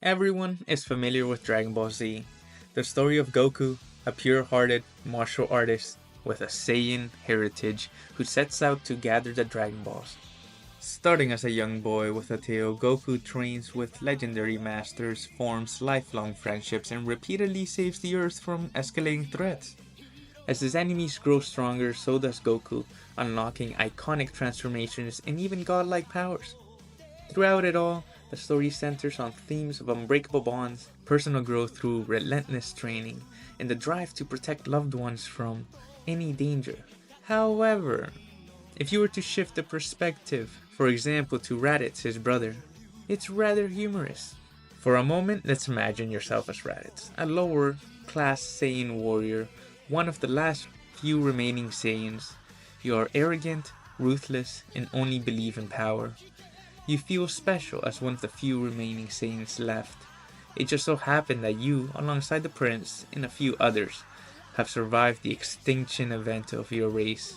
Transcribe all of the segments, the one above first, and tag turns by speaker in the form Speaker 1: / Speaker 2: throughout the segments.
Speaker 1: Everyone is familiar with Dragon Ball Z, the story of Goku, a pure-hearted martial artist with a Saiyan heritage who sets out to gather the Dragon Balls. Starting as a young boy with a tail, Goku trains with legendary masters, forms lifelong friendships, and repeatedly saves the Earth from escalating threats. As his enemies grow stronger, so does Goku, unlocking iconic transformations and even godlike powers. Throughout it all, the story centers on themes of unbreakable bonds, personal growth through relentless training, and the drive to protect loved ones from any danger. However, if you were to shift the perspective, for example to Raditz, his brother, it's rather humorous. For a moment, let's imagine yourself as Raditz, a lower class Saiyan warrior, one of the last few remaining Saiyans. You are arrogant, ruthless, and only believe in power. You feel special as one of the few remaining Saiyans left. It just so happened that you, alongside the prince and a few others, have survived the extinction event of your race.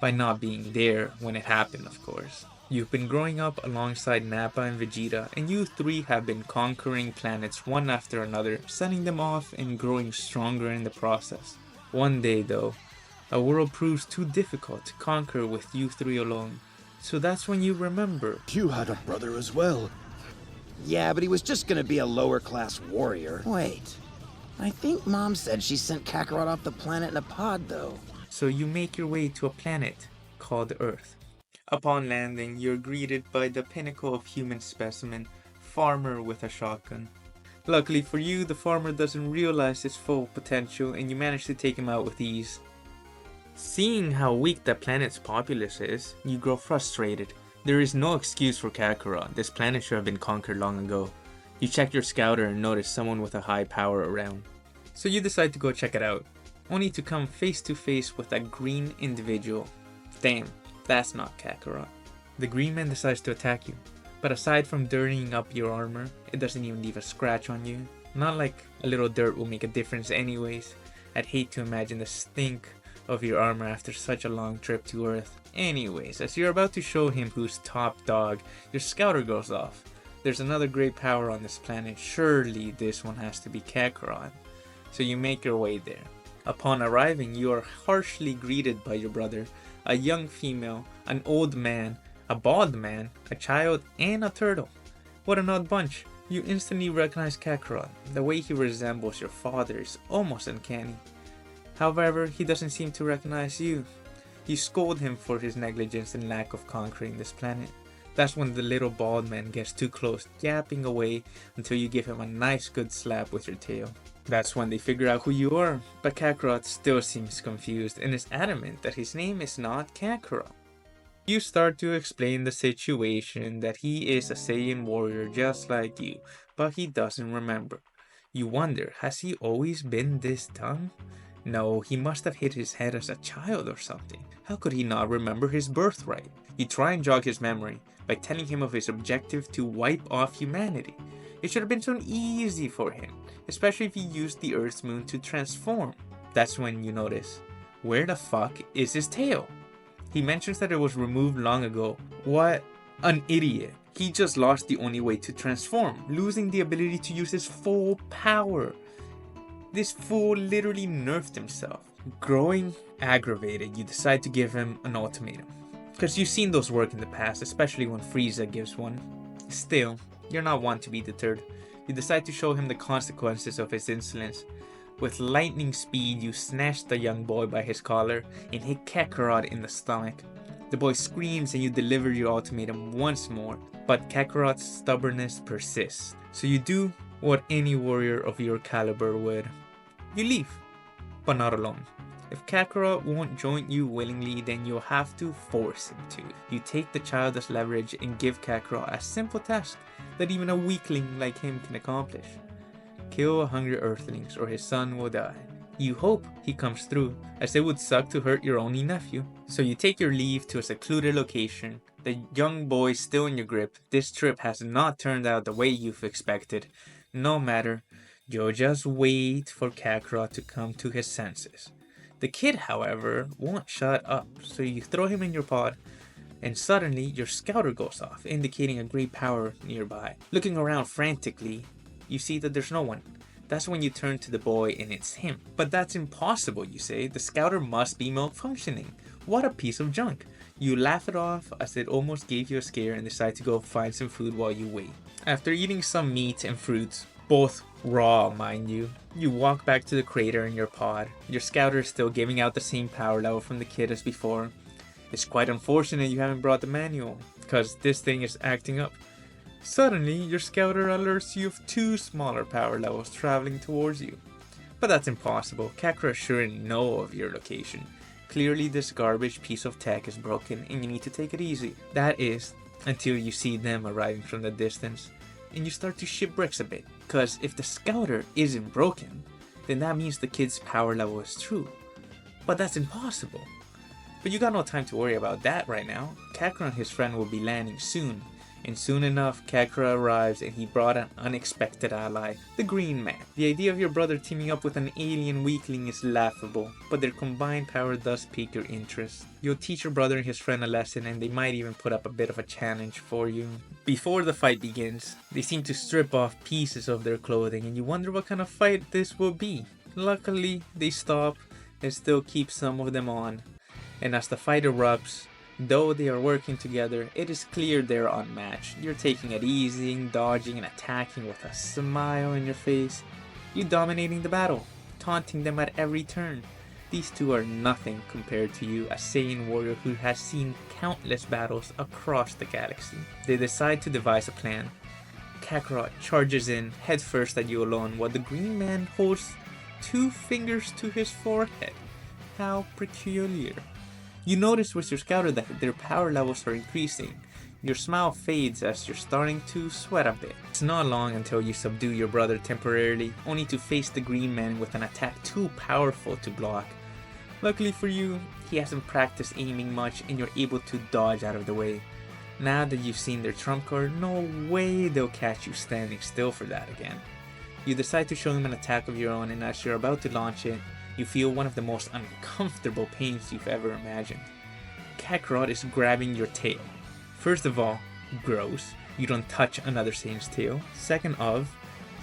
Speaker 1: By not being there when it happened, of course. You've been growing up alongside Nappa and Vegeta, and you three have been conquering planets one after another, sending them off and growing stronger in the process. One day, though, a world proves too difficult to conquer with you three alone. So that's when you remember.
Speaker 2: You had a brother as well.
Speaker 3: Yeah, but he was just gonna be a lower class warrior. Wait, I think Mom said she sent Kakarot off the planet in a pod, though.
Speaker 1: So you make your way to a planet called Earth. Upon landing, you're greeted by the pinnacle of human specimen, Farmer with a shotgun. Luckily for you, the farmer doesn't realize his full potential and you manage to take him out with ease. Seeing how weak the planet's populace is, you grow frustrated. There is no excuse for Kakarot, this planet should have been conquered long ago. You check your scouter and notice someone with a high power around. So you decide to go check it out, only to come face to face with a green individual. Damn, that's not Kakarot. The green man decides to attack you, but aside from dirtying up your armor, it doesn't even leave a scratch on you. Not like a little dirt will make a difference anyways. I'd hate to imagine the stink of your armor after such a long trip to Earth. Anyways, as you're about to show him who's top dog, your scouter goes off. There's another great power on this planet, surely this one has to be Kakarot. So you make your way there. Upon arriving, you are harshly greeted by your brother, a young female, an old man, a bald man, a child, and a turtle. What an odd bunch. You instantly recognize Kakarot. The way he resembles your father is almost uncanny. However, he doesn't seem to recognize you. You scold him for his negligence and lack of conquering this planet. That's when the little bald man gets too close, yapping away until you give him a nice good slap with your tail. That's when they figure out who you are, but Kakarot still seems confused and is adamant that his name is not Kakarot. You start to explain the situation, that he is a Saiyan warrior just like you, but he doesn't remember. You wonder, has he always been this dumb? No, he must have hit his head as a child or something. How could he not remember his birthright? You try and jog his memory by telling him of his objective to wipe off humanity. It should have been so easy for him, especially if he used the Earth's moon to transform. That's when you notice, where the fuck is his tail? He mentions that it was removed long ago. What an idiot. He just lost the only way to transform, losing the ability to use his full power. This fool literally nerfed himself. Growing aggravated, you decide to give him an ultimatum. Because you've seen those work in the past, especially when Frieza gives one. Still, you're not one to be deterred. You decide to show him the consequences of his insolence. With lightning speed, you snatch the young boy by his collar and hit Kakarot in the stomach. The boy screams and you deliver your ultimatum once more, but Kakarot's stubbornness persists. So you do what any warrior of your caliber would. You leave, but not alone. If Kakarot won't join you willingly, then you'll have to force him to. You take the child as leverage and give Kakarot a simple task that even a weakling like him can accomplish. Kill 100 Earthlings or his son will die. You hope he comes through, as it would suck to hurt your only nephew. So you take your leave to a secluded location. The young boy still in your grip. This trip has not turned out the way you've expected. No matter, you'll just wait for Kakarot to come to his senses. The kid, however, won't shut up, so you throw him in your pod, and suddenly your scouter goes off, indicating a great power nearby. Looking around frantically, you see that there's no one. That's when you turn to the boy and it's him. But that's impossible, you say. The scouter must be malfunctioning. What a piece of junk. You laugh it off as it almost gave you a scare and decide to go find some food while you wait. After eating some meat and fruits, both raw mind you, you walk back to the crater in your pod. Your scouter is still giving out the same power level from the kid as before. It's quite unfortunate you haven't brought the manual, because this thing is acting up. Suddenly, your scouter alerts you of 2 smaller power levels traveling towards you. But that's impossible. Kakarot shouldn't know of your location. Clearly this garbage piece of tech is broken and you need to take it easy. That is, until you see them arriving from the distance and you start to shit bricks a bit. Cause if the scouter isn't broken, then that means the kid's power level is true. But that's impossible. But you got no time to worry about that right now. Kakarot and his friend will be landing soon. And soon enough, Kakarot arrives and he brought an unexpected ally, the Green Man. The idea of your brother teaming up with an alien weakling is laughable, but their combined power does pique your interest. You'll teach your brother and his friend a lesson and they might even put up a bit of a challenge for you. Before the fight begins, they seem to strip off pieces of their clothing and you wonder what kind of fight this will be. Luckily, they stop and still keep some of them on. And as the fight erupts, though they are working together, it is clear they're unmatched. You're taking it easy, dodging and attacking with a smile on your face. You dominating the battle, taunting them at every turn. These two are nothing compared to you, a Saiyan warrior who has seen countless battles across the galaxy. They decide to devise a plan. Kakarot charges in headfirst at you alone while the Green Man holds 2 fingers to his forehead. How peculiar. You notice with your scouter that their power levels are increasing. Your smile fades as you're starting to sweat a bit. It's not long until you subdue your brother temporarily, only to face the Green Man with an attack too powerful to block. Luckily for you, he hasn't practiced aiming much and you're able to dodge out of the way. Now that you've seen their trump card, no way they'll catch you standing still for that again. You decide to show him an attack of your own and as you're about to launch it, you feel one of the most uncomfortable pains you've ever imagined. Kakarot is grabbing your tail. First of all, gross, you don't touch another Saiyan's tail. Second of,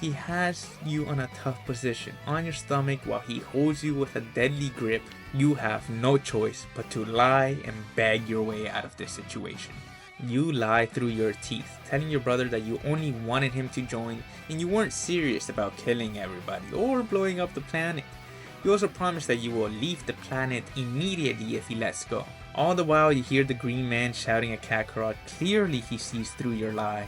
Speaker 1: he has you on a tough position, on your stomach while he holds you with a deadly grip. You have no choice but to lie and beg your way out of this situation. You lie through your teeth, telling your brother that you only wanted him to join and you weren't serious about killing everybody or blowing up the planet. You also promise that you will leave the planet immediately if he lets go. All the while you hear the Green Man shouting at Kakarot. Clearly he sees through your lie.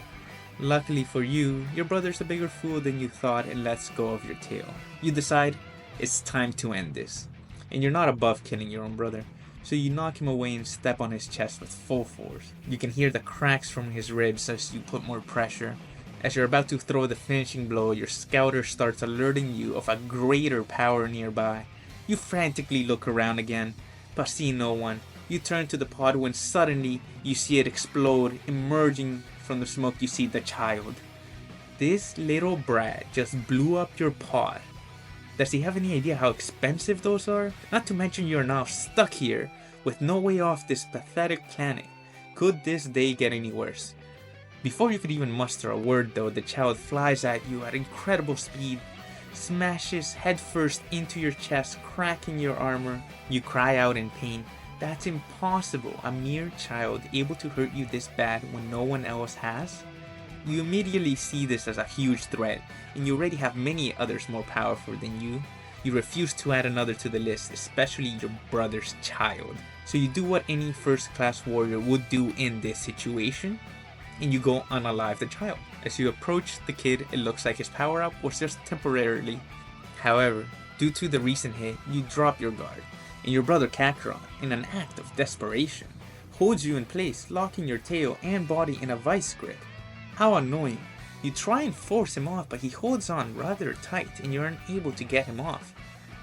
Speaker 1: Luckily for you, your brother's a bigger fool than you thought and lets go of your tail. You decide it's time to end this. And you're not above killing your own brother. So you knock him away and step on his chest with full force. You can hear the cracks from his ribs as you put more pressure. As you're about to throw the finishing blow, your scouter starts alerting you of a greater power nearby. You frantically look around again, but see no one. You turn to the pod when suddenly you see it explode. Emerging from the smoke, you see the child. This little brat just blew up your pod. Does he have any idea how expensive those are? Not to mention you're now stuck here with no way off this pathetic planet. Could this day get any worse? Before you could even muster a word though, the child flies at you at incredible speed, smashes headfirst into your chest, cracking your armor. You cry out in pain. That's impossible, a mere child able to hurt you this bad when no one else has? You immediately see this as a huge threat, and you already have many others more powerful than you. You refuse to add another to the list, especially your brother's child. So you do what any first-class warrior would do in this situation, and you go unalive the child. As you approach the kid, it looks like his power up was just temporarily. However, due to the recent hit, you drop your guard, and your brother Kakarot, in an act of desperation, holds you in place, locking your tail and body in a vice grip. How annoying. You try and force him off, but he holds on rather tight and you're unable to get him off.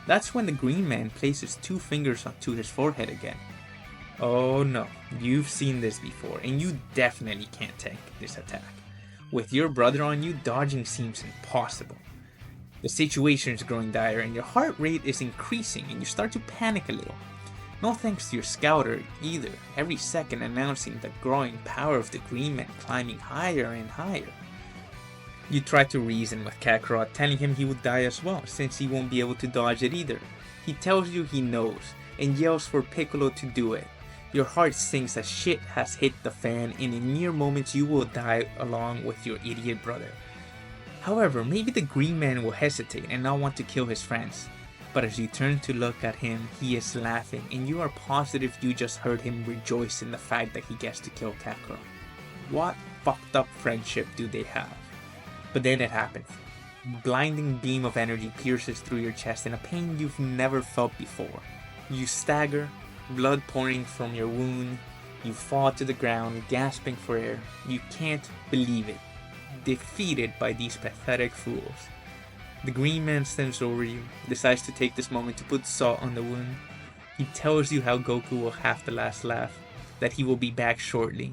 Speaker 1: That's when the Green Man places 2 fingers onto his forehead again. Oh no, you've seen this before, and you definitely can't tank this attack. With your brother on you, dodging seems impossible. The situation is growing dire and your heart rate is increasing and you start to panic a little. No thanks to your scouter either, every second announcing the growing power of the Green Man climbing higher and higher. You try to reason with Kakarot, telling him he would die as well, since he won't be able to dodge it either. He tells you he knows, and yells for Piccolo to do it. Your heart sinks as shit has hit the fan, and in mere moments you will die along with your idiot brother. However, maybe the Green Man will hesitate and not want to kill his friends. But as you turn to look at him, he is laughing, and you are positive you just heard him rejoice in the fact that he gets to kill Kakarot. What fucked up friendship do they have? But then it happens. A blinding beam of energy pierces through your chest in a pain you've never felt before. You stagger, blood pouring from your wound. You fall to the ground, gasping for air. You can't believe it. Defeated by these pathetic fools. The Green Man stands over you, decides to take this moment to put salt on the wound. He tells you how Goku will have the last laugh, that he will be back shortly.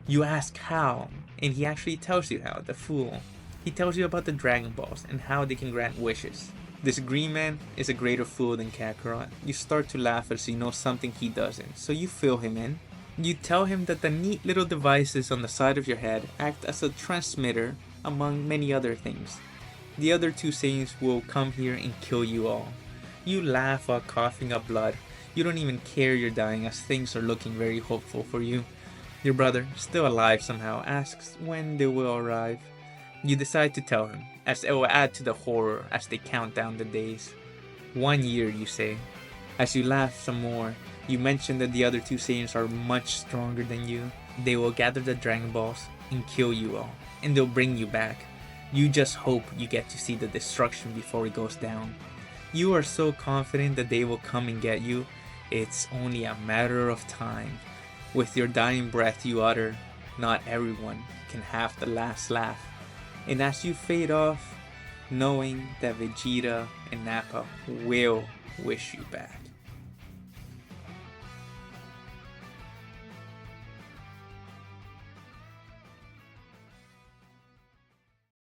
Speaker 1: You ask how, and he actually tells you how, the fool. He tells you about the Dragon Balls and how they can grant wishes. This Green Man is a greater fool than Kakarot. You start to laugh as you know something he doesn't, so you fill him in. You tell him that the neat little devices on the side of your head act as a transmitter, among many other things. The other two Saiyans will come here and kill you all. You laugh while coughing up blood. You don't even care you're dying as things are looking very hopeful for you. Your brother, still alive somehow, asks when they will arrive. You decide to tell him, as it will add to the horror as they count down the days. 1 year, you say. As you laugh some more, you mention that the other two Saiyans are much stronger than you. They will gather the Dragon Balls and kill you all, and they'll bring you back. You just hope you get to see the destruction before it goes down. You are so confident that they will come and get you, it's only a matter of time. With your dying breath you utter, not everyone can have the last laugh. And as you fade off, knowing that Vegeta and Nappa will wish you back.